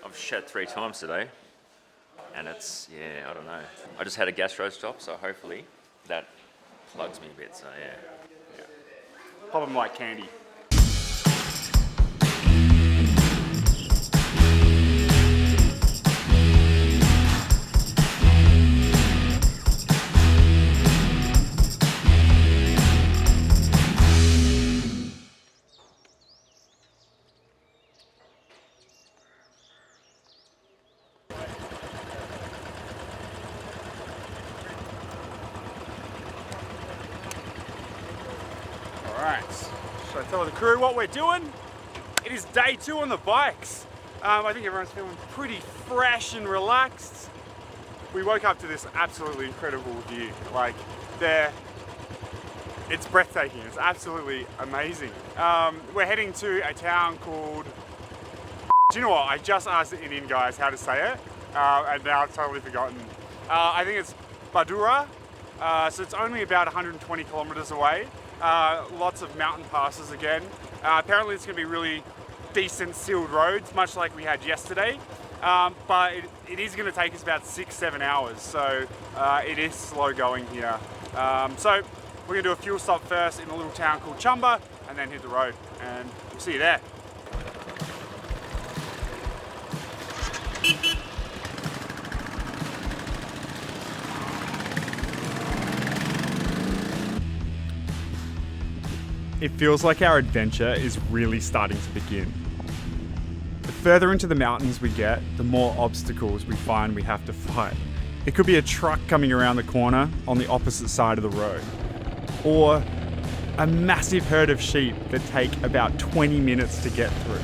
I've shed 3 times today, and it's, yeah, I don't know. I just had a gastro stop, so hopefully that plugs me a bit, so yeah. Pop them like candy. Alright, should I tell the crew what we're doing? It is day 2 on the bikes. I think everyone's feeling pretty fresh and relaxed. We woke up to this absolutely incredible view. Like, it's breathtaking, it's absolutely amazing. We're heading to a town called... Do you know what? I just asked the Indian guys how to say it, and now I've totally forgotten. I think it's Bhaderwah, so it's only about 120 kilometers away. Lots of mountain passes again. Apparently it's going to be really decent sealed roads, much like we had yesterday. But it is going to take us about 6-7 hours, so it is slow going here. So we're going to do a fuel stop first in a little town called Chumba, and then hit the road, and we'll see you there. It feels like our adventure is really starting to begin. The further into the mountains we get, the more obstacles we find we have to fight. It could be a truck coming around the corner on the opposite side of the road, or a massive herd of sheep that take about 20 minutes to get through.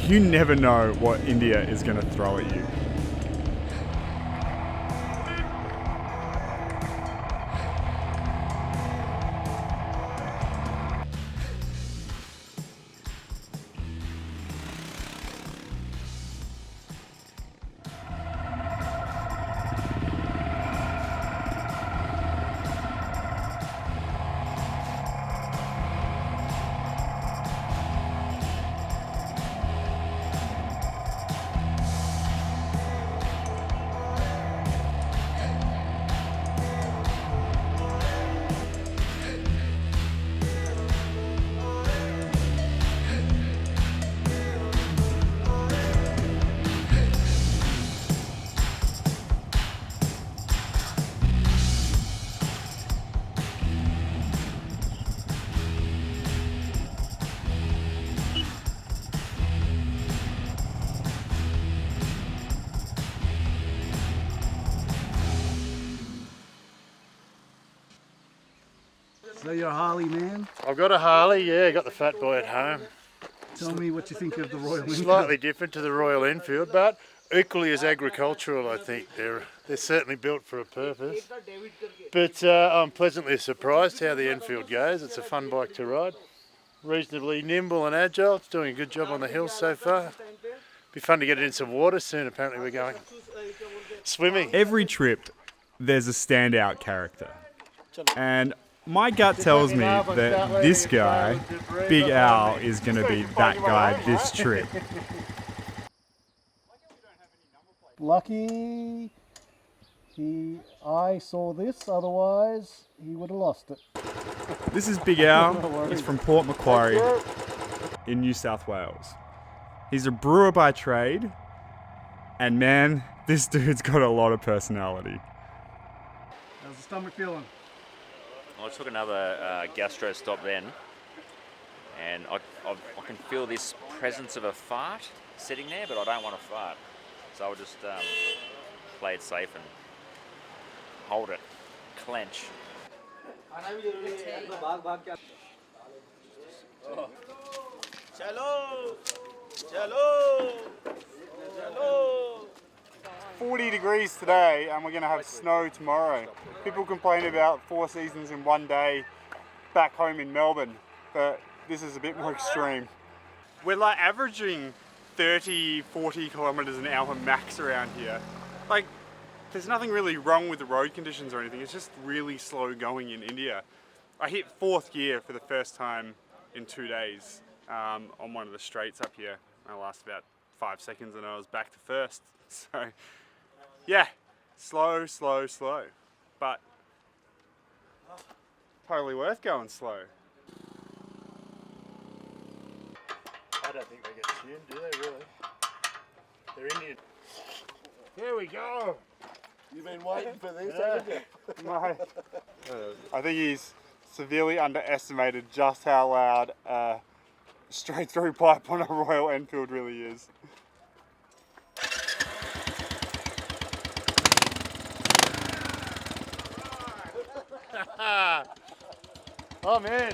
You never know what India is going to throw at you. So you're a Harley man? I've got a Harley, yeah, got the fat boy at home. Tell me what you think of the Royal Enfield. Slightly different to the Royal Enfield, but equally as agricultural, I think. They're certainly built for a purpose. But I'm pleasantly surprised how the Enfield goes. It's a fun bike to ride. Reasonably nimble and agile. It's doing a good job on the hills so far. Be fun to get it in some water soon. Apparently we're going swimming. Every trip, there's a standout character. And my gut tells me that this guy, Big Al, is going to be that guy this trip. Lucky I saw this, otherwise he would have lost it. This is Big Al. He's from Port Macquarie in New South Wales. He's a brewer by trade, and man, this dude's got a lot of personality. How's the stomach feeling? I took another gastro stop then, and I can feel this presence of a fart sitting there, but I don't want to fart. So I'll just play it safe and hold it, clench. Chalo! Chalo! Chalo! 40 degrees today, and we're going to have snow tomorrow. People complain about 4 seasons in one day back home in Melbourne, but this is a bit more extreme. We're like averaging 30, 40 kilometers an hour max around here. Like, there's nothing really wrong with the road conditions or anything, it's just really slow going in India. I hit 4th gear for the first time in 2 days on one of the straights up here. I lasted about 5 seconds and I was back to first. So yeah, slow, but totally worth going slow. I don't think they get tuned, do they really? They're Indian. Here we go. You've been waiting for this, haven't you? No. I think he's severely underestimated just how loud a straight through pipe on a Royal Enfield really is. Oh man.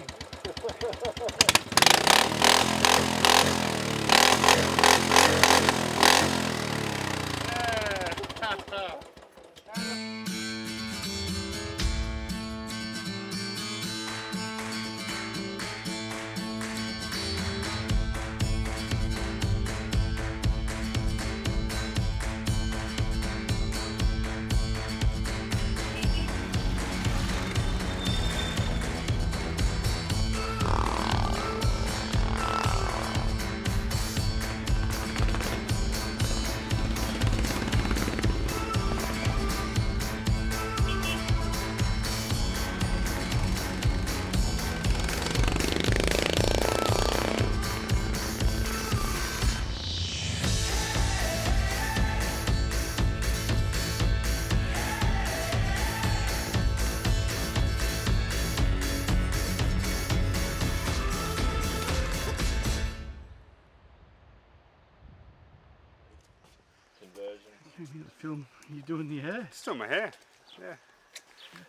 Film you doing the hair? Still my hair, yeah.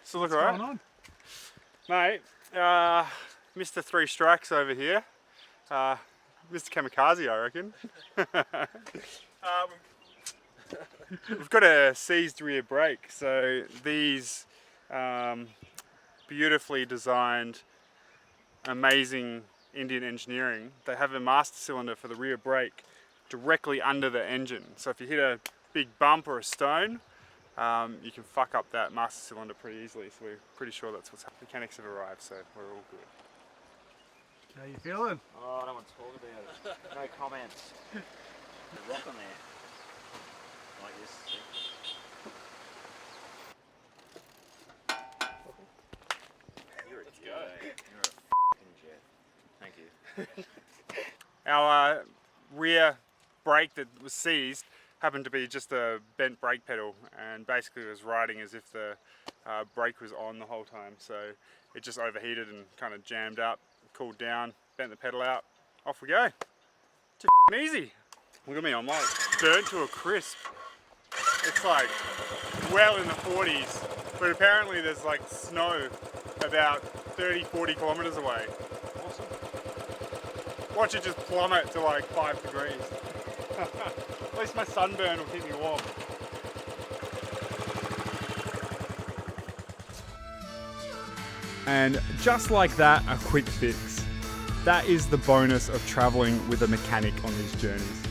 Still look What's alright. going on? Mate, Mr. Three Strikes over here. Mr. Kamikaze, I reckon. We've got a seized rear brake, so these beautifully designed, amazing Indian engineering, they have a master cylinder for the rear brake directly under the engine. So if you hit a big bump or a stone, you can fuck up that master cylinder pretty easily. So we're pretty sure that's what's happening. Mechanics have arrived, so we're all good. How you feeling? Oh, I don't want to talk about it. No comments. The rock on there. Like this. You're a jet. You're a f***ing jet. Thank you. Our rear brake that was seized happened to be just a bent brake pedal, and basically it was riding as if the brake was on the whole time. So it just overheated and kind of jammed up, cooled down, bent the pedal out, off we go. Too f***ing easy. Look at me, I'm like burnt to a crisp. It's like well in the 40s, but apparently there's like snow about 30-40 kilometers away. Awesome. Watch it just plummet to like 5 degrees. At least my sunburn will keep me warm. And just like that, a quick fix. That is the bonus of traveling with a mechanic on these journeys.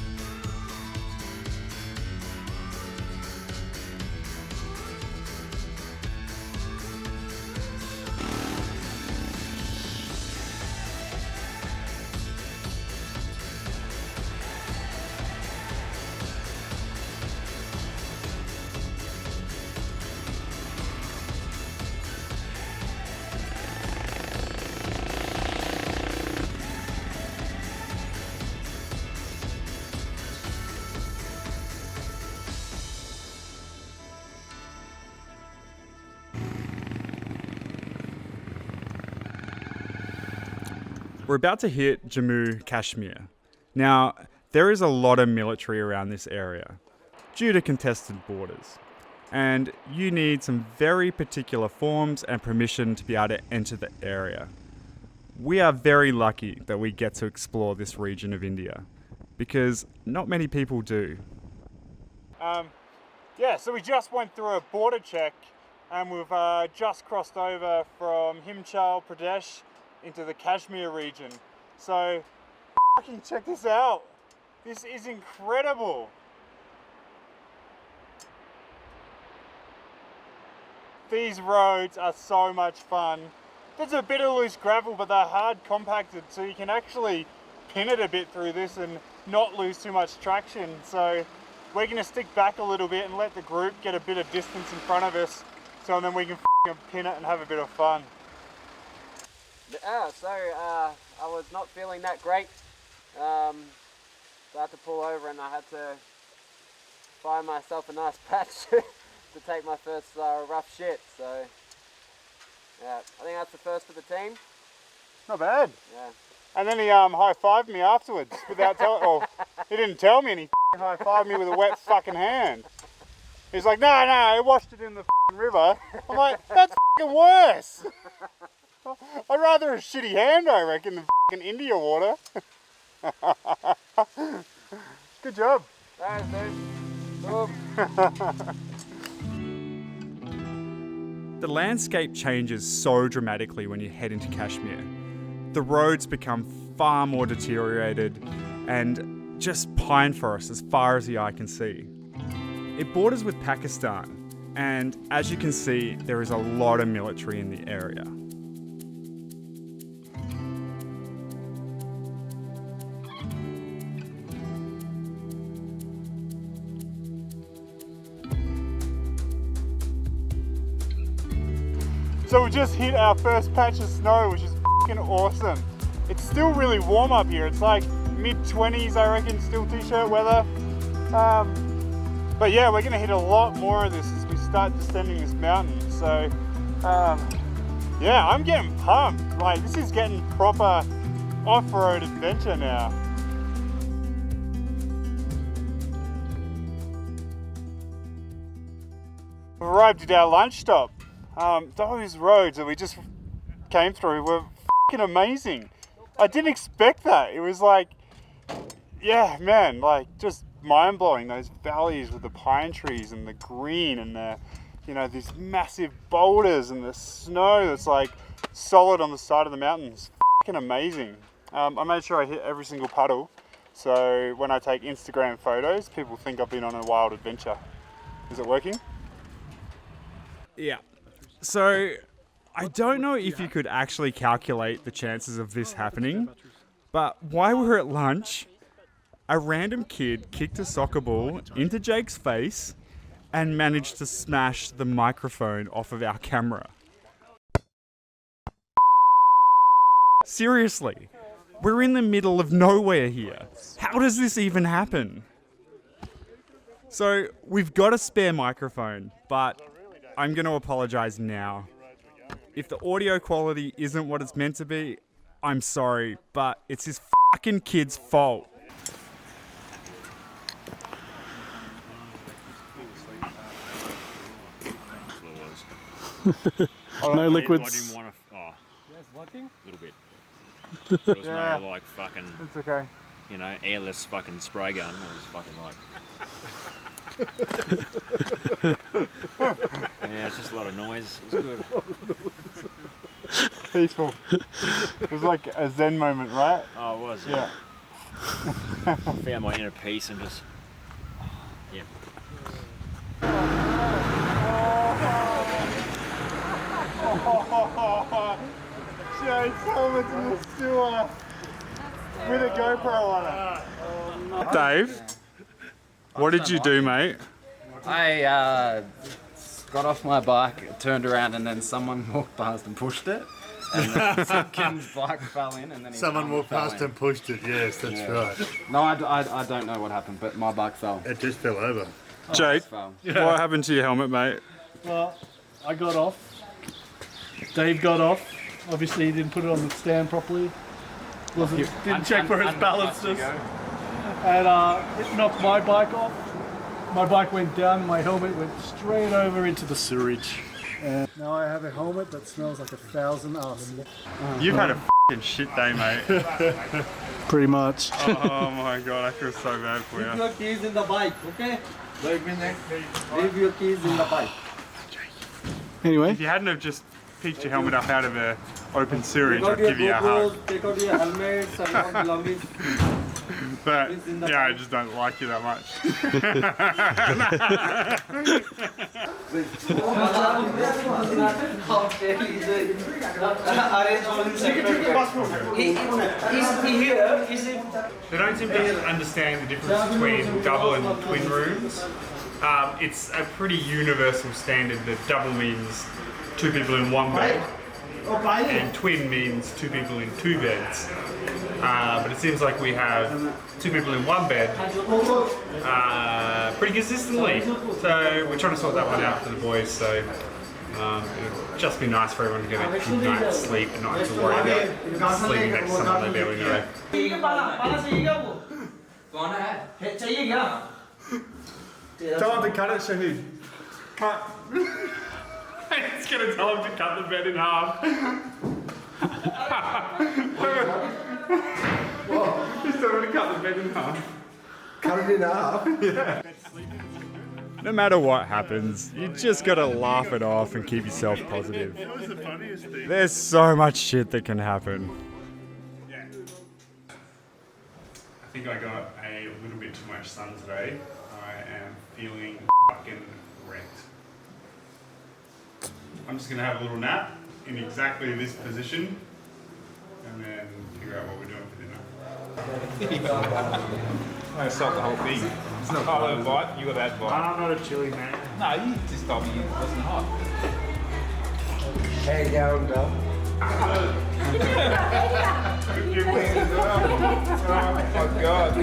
We're about to hit Jammu Kashmir. Now, there is a lot of military around this area due to contested borders, and you need some very particular forms and permission to be able to enter the area. We are very lucky that we get to explore this region of India, because not many people do. So we just went through a border check, and we've just crossed over from Himachal Pradesh into the Kashmir region. So fucking check this out. This is incredible. These roads are so much fun. There's a bit of loose gravel, but they're hard compacted, so you can actually pin it a bit through this and not lose too much traction. So we're going to stick back a little bit and let the group get a bit of distance in front of us, so then we can pin it and have a bit of fun. So I was not feeling that great. So I had to pull over and I had to find myself a nice patch to take my first rough shit. So yeah, I think that's the first for the team. Not bad. Yeah. And then he high-fived me afterwards without telling, or he didn't tell me, and he high-fived me with a wet fucking hand. He's like, no, I washed it in the river. I'm like, that's fucking worse. I'd rather a shitty hand, I reckon, than fucking India water. Good job. Thanks, dude. Boom. The landscape changes so dramatically when you head into Kashmir. The roads become far more deteriorated and just pine forest as far as the eye can see. It borders with Pakistan, and as you can see, there is a lot of military in the area. So we just hit our first patch of snow, which is fucking awesome. It's still really warm up here. It's like mid-20s, I reckon, still t-shirt weather. But yeah, we're gonna hit a lot more of this as we start descending this mountain. So yeah, I'm getting pumped. Like, this is getting proper off-road adventure now. We've arrived at our lunch stop. Those roads that we just came through were fucking amazing. I didn't expect that. It was like, yeah, man, like just mind-blowing. Those valleys with the pine trees and the green and the, you know, these massive boulders and the snow that's like solid on the side of the mountains. Fucking amazing. I made sure I hit every single puddle, so when I take Instagram photos, people think I've been on a wild adventure. Is it working? Yeah. So, I don't know if you could actually calculate the chances of this happening, but while we were at lunch, a random kid kicked a soccer ball into Jake's face and managed to smash the microphone off of our camera. Seriously, we're in the middle of nowhere here. How does this even happen? So, we've got a spare microphone, but I'm going to apologise now. If the audio quality isn't what it's meant to be, I'm sorry, but it's his fucking kid's fault. No liquids. I didn't want to. Oh, Yes, working? a little bit. There was Yeah. no like fucking, It's okay. you know, airless fucking spray gun. It was fucking like. Yeah, it's just a lot of noise. It was good. Peaceful. It was like a zen moment, right? Oh, it was. Yeah. Found my inner peace and just. Yeah. Jake's helmet's in the sewer with a GoPro on it. Dave, what did you do, mate? I got off my bike, turned around, and then someone walked past and pushed it. And then some kid's bike fell in, and then his Someone helmet walked fell past in. and pushed it, yes, that's right. No, I don't know what happened, but my bike fell. It just fell over. Jake, Fell. what happened to your helmet, mate? Well, I got off. Dave got off. Obviously, he didn't put it on the stand properly. Didn't check for his balances. And it knocked my bike off. My bike went down, my helmet went straight over into the sewage. And now I have a helmet that smells like 1,000 asses. You've had a f***ing shit day, mate. Pretty much. Oh my god, I feel so bad for Leave you. your keys in the bike, okay? Leave your keys in the bike. Anyway, If you hadn't have just picked your helmet up out of the open sewage, Take I'd out your give you a hug. GoPros, take out your helmets and your belongings. But yeah, I just don't like you that much. They don't seem to understand the difference between double and twin rooms. It's a pretty universal standard that double means 2 people in 1 bed, and twin means 2 people in 2 beds. But it seems like we have 2 people in 1 bed pretty consistently. So we're trying to sort that one out for the boys. So it'll just be nice for everyone to get a good night's sleep and not have to worry about sleeping next to someone they barely know. Tell him to cut it, Shahid. Cut. It's gonna tell him to cut the bed in half. He's telling him to cut the bed in half. Cut it in half? Yeah. No matter what happens, you just gotta laugh it off and keep yourself positive. That was the funniest thing. There's so much shit that can happen. Yeah. I think I got a little bit too much sun today. I am feeling fucking wrecked. I'm just gonna have a little nap in exactly this position and then figure out what we're doing for dinner. I sold the whole thing. It's not a bite, you got that bite. I'm not a chili man. No, you just told me it wasn't hot. How you going, Bill? Oh my god.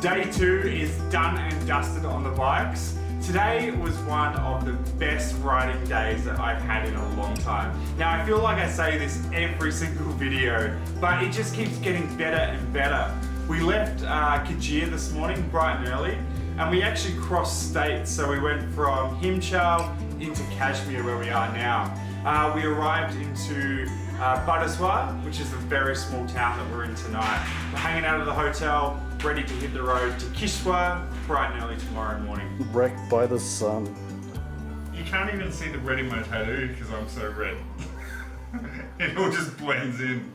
Day 2 is done and dusted on the bikes. Today was one of the best riding days that I've had in a long time. Now I feel like I say this every single video, but it just keeps getting better and better. We left Khajjer this morning bright and early, and we actually crossed states. So we went from Himachal into Kashmir where we are now. We arrived into Bhaderwah, which is a very small town that we're in tonight. We're hanging out at the hotel, ready to hit the road to Kishtwar bright and early tomorrow morning. Wrecked by the sun. You can't even see the red in my tattoo because I'm so red. It all just blends in.